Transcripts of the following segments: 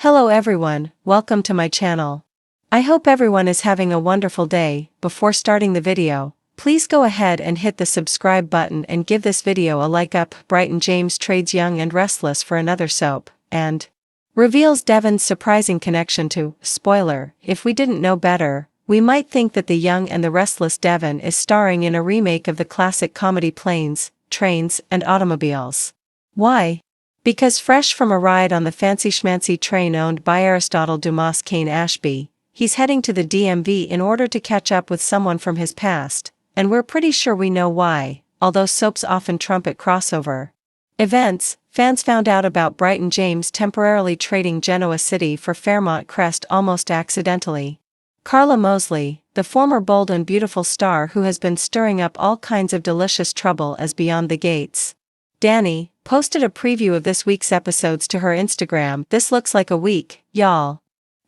Hello everyone, welcome to my channel. I hope everyone is having a wonderful day. Before starting the video, please go ahead and hit the subscribe button and give this video a like up. Bryton James trades Young and Restless for another soap, and reveals Devon's surprising connection to, spoiler, if we didn't know better, we might think that the Young and the Restless Devon is starring in a remake of the classic comedy Planes, Trains, and Automobiles. Why? Because fresh from a ride on the fancy schmancy train owned by Aristotle Dumas Kane Ashby, he's heading to the DMV in order to catch up with someone from his past, and we're pretty sure we know why, although soaps often trumpet crossover events. Fans found out about Bryton James temporarily trading Genoa City for Fairmont Crest almost accidentally. Carla Mosley, the former bold and beautiful star who has been stirring up all kinds of delicious trouble as Beyond the Gates, Danny, posted a preview of this week's episodes to her Instagram. This looks like a week, y'all.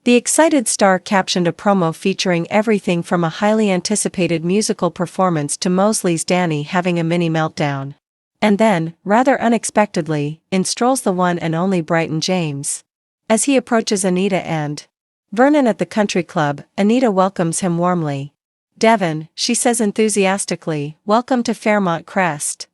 The excited star captioned a promo featuring everything from a highly anticipated musical performance to Mosley's Danny having a mini meltdown. And then, rather unexpectedly, in strolls the one and only Bryton James. As he approaches Anita and Vernon at the country club, Anita welcomes him warmly. "Devon," she says enthusiastically, "welcome to Fairmont Crest."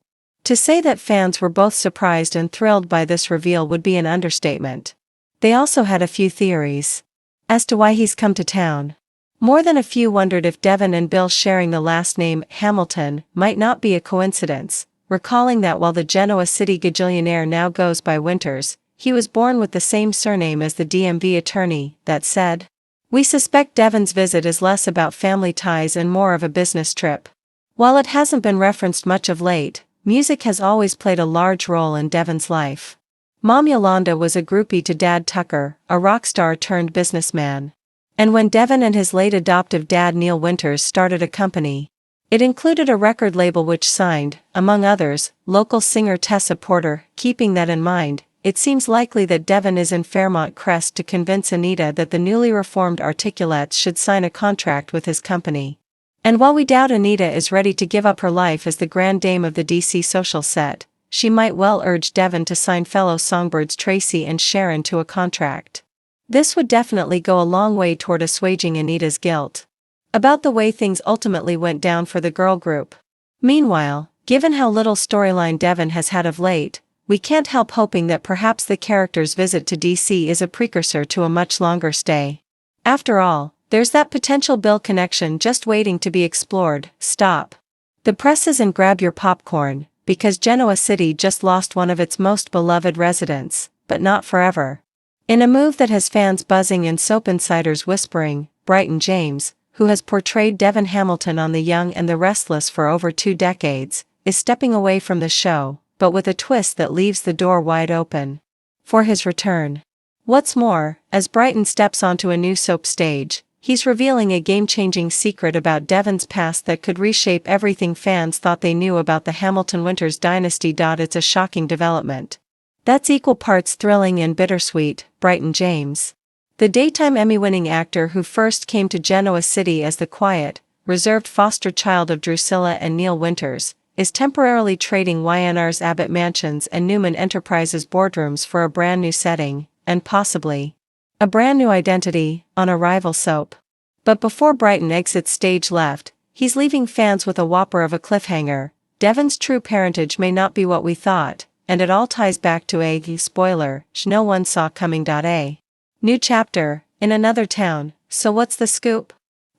To say that fans were both surprised and thrilled by this reveal would be an understatement. They also had a few theories as to why he's come to town. More than a few wondered if Devon and Bill sharing the last name, Hamilton, might not be a coincidence, recalling that while the Genoa City gajillionaire now goes by Winters, he was born with the same surname as the DMV attorney. That said, we suspect Devon's visit is less about family ties and more of a business trip. While it hasn't been referenced much of late, music has always played a large role in Devon's life. Mom Yolanda was a groupie to Dad Tucker, a rock star turned businessman. And when Devon and his late adoptive dad Neil Winters started a company, it included a record label which signed, among others, local singer Tessa Porter. Keeping that in mind, it seems likely that Devon is in Fairmont Crest to convince Anita that the newly reformed Articulates should sign a contract with his company. And while we doubt Anita is ready to give up her life as the grand dame of the DC social set, she might well urge Devon to sign fellow songbirds Tracy and Sharon to a contract. This would definitely go a long way toward assuaging Anita's guilt about the way things ultimately went down for the girl group. Meanwhile, given how little storyline Devon has had of late, we can't help hoping that perhaps the character's visit to DC is a precursor to a much longer stay. After all, there's that potential Bill connection just waiting to be explored. Stop the presses and grab your popcorn, because Genoa City just lost one of its most beloved residents, but not forever. In a move that has fans buzzing and soap insiders whispering, Bryton James, who has portrayed Devon Hamilton on The Young and the Restless for over 2 decades, is stepping away from the show, but with a twist that leaves the door wide open for his return. What's more, as Bryton steps onto a new soap stage, he's revealing a game-changing secret about Devon's past that could reshape everything fans thought they knew about the Hamilton-Winters dynasty. It's a shocking development that's equal parts thrilling and bittersweet. Bryton James, the daytime Emmy-winning actor who first came to Genoa City as the quiet, reserved foster child of Drusilla and Neil Winters, is temporarily trading Y&R's Abbott Mansions and Newman Enterprises boardrooms for a brand new setting, and possibly a brand new identity, on a rival soap. But before Bryton exits stage left, he's leaving fans with a whopper of a cliffhanger. Devon's true parentage may not be what we thought, and it all ties back to a spoiler no one saw coming. A new chapter, in another town. So what's the scoop?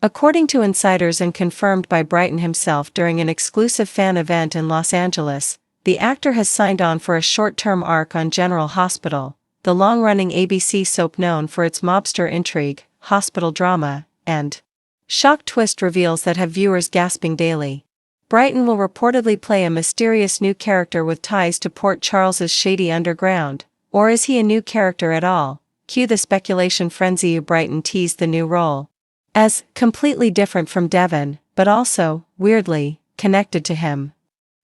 According to insiders and confirmed by Bryton himself during an exclusive fan event in Los Angeles, the actor has signed on for a short-term arc on General Hospital, the long-running ABC soap known for its mobster intrigue, hospital drama, and shock twist reveals that have viewers gasping daily. Bryton will reportedly play a mysterious new character with ties to Port Charles's shady underground, or is he a new character at all? Cue the speculation frenzy. Bryton teased the new role as completely different from Devon, but also, weirdly, connected to him.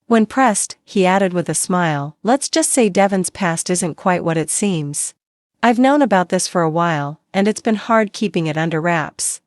When pressed, he added with a smile, "Let's just say Devon's past isn't quite what it seems. I've known about this for a while, and it's been hard keeping it under wraps."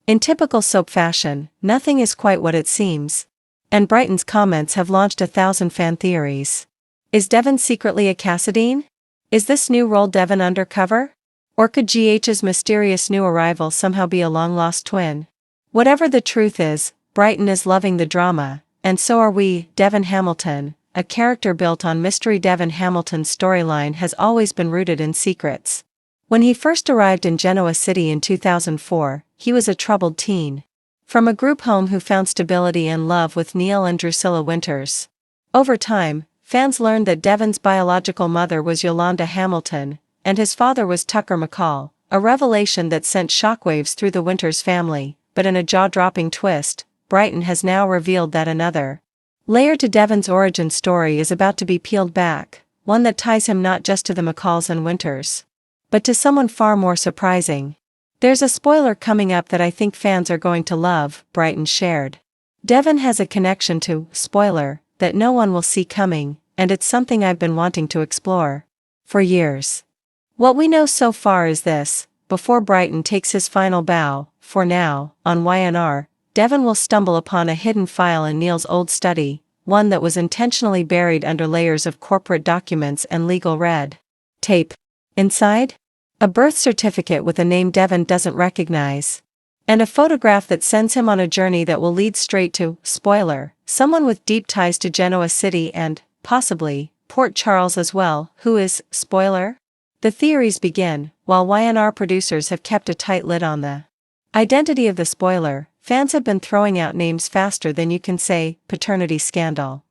In typical soap fashion, nothing is quite what it seems. And Bryton's comments have launched 1,000 fan theories. Is Devon secretly a Cassadine? Is this new role Devon undercover? Or could GH's mysterious new arrival somehow be a long-lost twin? Whatever the truth is, Brighton is loving the drama, and so are we. Devon Hamilton, a character built on mystery. Devon Hamilton's storyline has always been rooted in secrets. When he first arrived in Genoa City in 2004, he was a troubled teen from a group home who found stability and love with Neil and Drusilla Winters. Over time, fans learned that Devon's biological mother was Yolanda Hamilton, and his father was Tucker McCall, a revelation that sent shockwaves through the Winters family. But in a jaw-dropping twist, Brighton has now revealed that another layer to Devon's origin story is about to be peeled back, one that ties him not just to the McCalls and Winters, but to someone far more surprising. There's a spoiler coming up that I think fans are going to love, Brighton shared. Devon has a connection to spoiler that no one will see coming, and it's something I've been wanting to explore for years. What we know so far is this: before Brighton takes his final bow, for now, on Y&R, Devon will stumble upon a hidden file in Neil's old study, one that was intentionally buried under layers of corporate documents and legal red tape. Inside? A birth certificate with a name Devon doesn't recognize. And a photograph that sends him on a journey that will lead straight to, spoiler, someone with deep ties to Genoa City and, possibly, Port Charles as well. Who is, spoiler? The theories begin, while Y&R producers have kept a tight lid on the identity of the spoiler. Fans have been throwing out names faster than you can say, paternity scandal.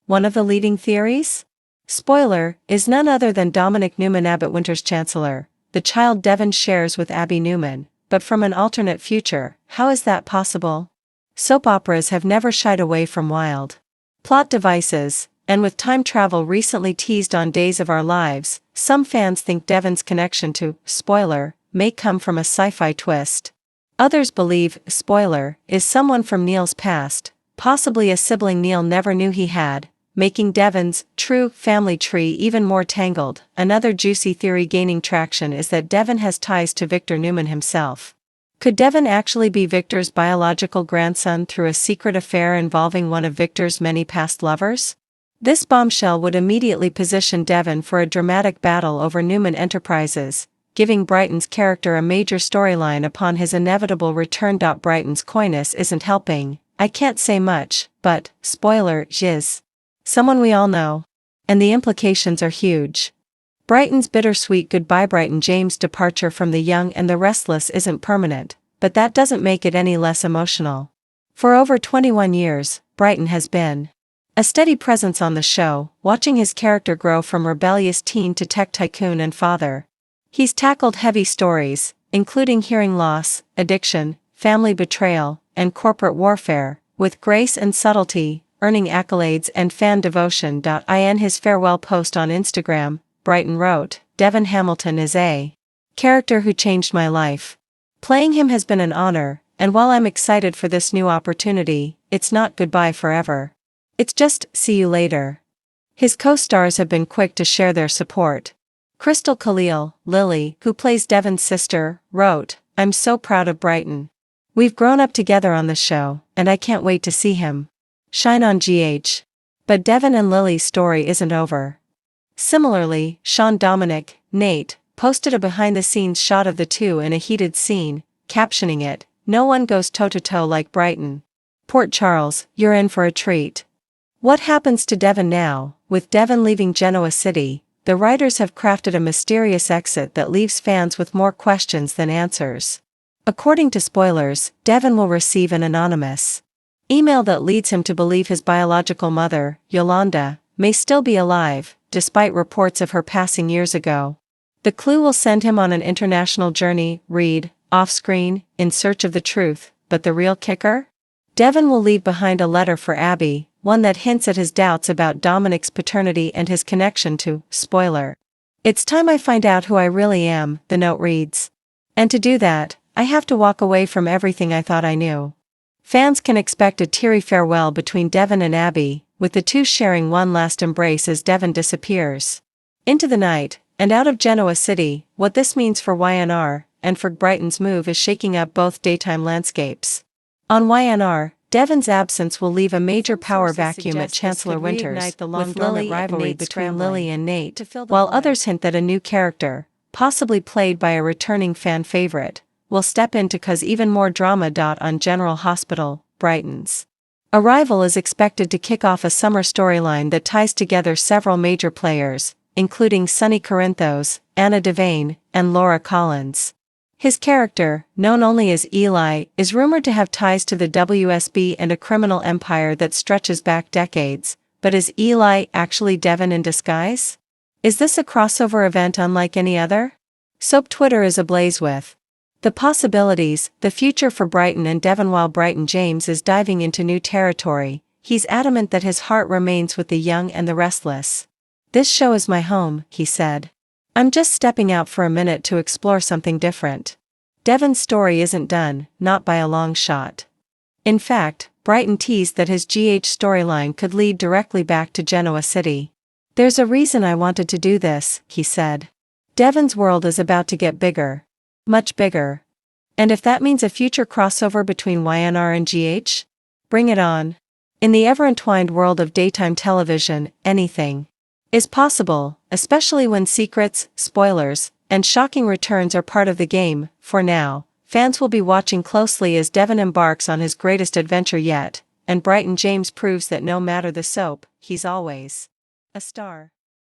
One of the leading theories? Spoiler is none other than Dominic Newman, Abbott Winters' chancellor, the child Devon shares with Abby Newman, but from an alternate future. How is that possible? Soap operas have never shied away from wild plot devices, and with time travel recently teased on Days of Our Lives, some fans think Devon's connection to spoiler may come from a sci-fi twist. Others believe spoiler is someone from Neil's past, possibly a sibling Neil never knew he had, making Devon's true family tree even more tangled. Another juicy theory gaining traction is that Devon has ties to Victor Newman himself. Could Devon actually be Victor's biological grandson through a secret affair involving one of Victor's many past lovers? This bombshell would immediately position Devon for a dramatic battle over Newman Enterprises, giving Brighton's character a major storyline upon his inevitable return. Brighton's coyness isn't helping. I can't say much, but, spoiler, is someone we all know. And the implications are huge. Brighton's bittersweet goodbye. Brighton James' departure from The Young and the Restless isn't permanent, but that doesn't make it any less emotional. For over 21 years, Brighton has been a steady presence on the show, watching his character grow from rebellious teen to tech tycoon and father. He's tackled heavy stories, including hearing loss, addiction, family betrayal, and corporate warfare, with grace and subtlety, earning accolades and fan devotion. In his farewell post on Instagram, Brighton wrote, "Devon Hamilton is a character who changed my life. Playing him has been an honor, and while I'm excited for this new opportunity, it's not goodbye forever. It's just, see you later." His co-stars have been quick to share their support. Crystal Khalil, Lily, who plays Devon's sister, wrote, "I'm so proud of Brighton. We've grown up together on the show, and I can't wait to see him shine on GH. But Devon and Lily's story isn't over." Similarly, Sean Dominic, Nate, posted a behind-the-scenes shot of the two in a heated scene, captioning it, "No one goes toe-to-toe like Brighton. Port Charles, you're in for a treat." What happens to Devon now? With Devon leaving Genoa City, the writers have crafted a mysterious exit that leaves fans with more questions than answers. According to spoilers, Devon will receive an anonymous email that leads him to believe his biological mother, Yolanda, may still be alive, despite reports of her passing years ago. The clue will send him on an international journey, read, off-screen, in search of the truth. But the real kicker? Devon will leave behind a letter for Abby, one that hints at his doubts about Dominic's paternity and his connection to, spoiler. "It's time I find out who I really am," the note reads. "And to do that, I have to walk away from everything I thought I knew." Fans can expect a teary farewell between Devon and Abby, with the two sharing one last embrace as Devon disappears into the night, and out of Genoa City. What this means for Y&R, and for Brighton's move, is shaking up both daytime landscapes. On Y&R, Devon's absence will leave a major power vacuum at Chancellor Winters, with Lily rivalry between Lily and Nate, while others hint that a new character, possibly played by a returning fan favorite, will step in to cause even more drama. On General Hospital, Brighton's arrival is expected to kick off a summer storyline that ties together several major players, including Sonny Corinthos, Anna Devane, and Laura Collins. His character, known only as Eli, is rumored to have ties to the WSB and a criminal empire that stretches back decades, but is Eli actually Devon in disguise? Is this a crossover event unlike any other? Soap Twitter is ablaze with the possibilities, the future for Brighton and Devon. While Bryton James is diving into new territory, he's adamant that his heart remains with the young and the restless. "This show is my home," he said. "I'm just stepping out for a minute to explore something different." Devon's story isn't done, not by a long shot. In fact, Bryton teased that his GH storyline could lead directly back to Genoa City. "There's a reason I wanted to do this," he said. "Devon's world is about to get bigger. Much bigger. And if that means a future crossover between Y&R and GH? Bring it on." In the ever-entwined world of daytime television, anything is possible, especially when secrets, spoilers, and shocking returns are part of the game. For now, fans will be watching closely as Devon embarks on his greatest adventure yet, and Bryton James proves that no matter the soap, he's always a star.